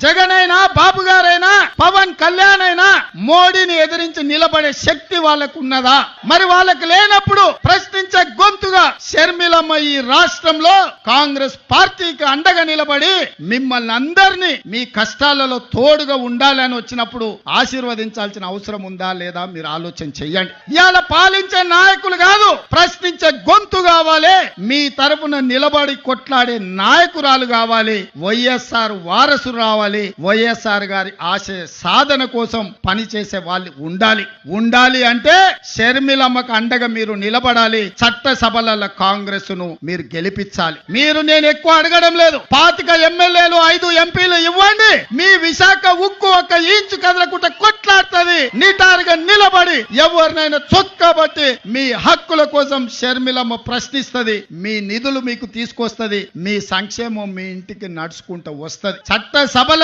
జగన్ అయినా, బాబు గారైనా, పవన్ కళ్యాణ్ అయినా మోడీని ఎదిరించి నిలబడే శక్తి వాళ్ళకు ఉన్నదా? మరి వాళ్ళకి లేనప్పుడు ప్రశ్నించే గొంతుగా షర్మిలమ్మ ఈ రాష్ట్రంలో కాంగ్రెస్ పార్టీకి అండగా నిలబడి మిమ్మల్ని అందరినీ మీ కష్టాలలో తోడుగా ఉండాలని వచ్చినప్పుడు ఆశీర్వదించాల్సిన అవసరం ఉందా లేదా మీరు ఆలోచన చెయ్యండి. ఇవాళ పాలించే నాయకులు కాదు, ప్రశ్నించే గొంతు కావాలి. మీ తరపున నిలబడి కొట్లాడే నాయకురాలు కావాలి. వైఎస్ఆర్ వారసులు రావాలి. వైఎస్ఆర్ గారి ఆశయ సాధన కోసం పనిచేసే వాళ్ళు ఉండాలి అంటే షర్మిలమ్మకు అండగా మీరు నిలబడాలి. చట్టసభలలో కాంగ్రెస్ ను మీరు గెలిపించాలి. నేను ఎక్కువ అడగడం లేదు. 25 ఎమ్మెల్యేలు 5 ఎంపీలు ఇవ్వండి. మీ విశాఖ ఉక్కు ఒక ఇంచు కదలకుండా కొట్లాడుతుంది. నిటారుగా నిలబడి ఎవరినైనా చొక్కబట్టి మీ హక్కుల కోసం షర్మిలమ్మ ప్రశ్నిస్తుంది. మీ నిధులు మీకు తీసుకొస్తుంది. మీ సంక్షేమం మీ ఇంటికి నడుచుకుంటూ వస్తుంది. చట్టసభల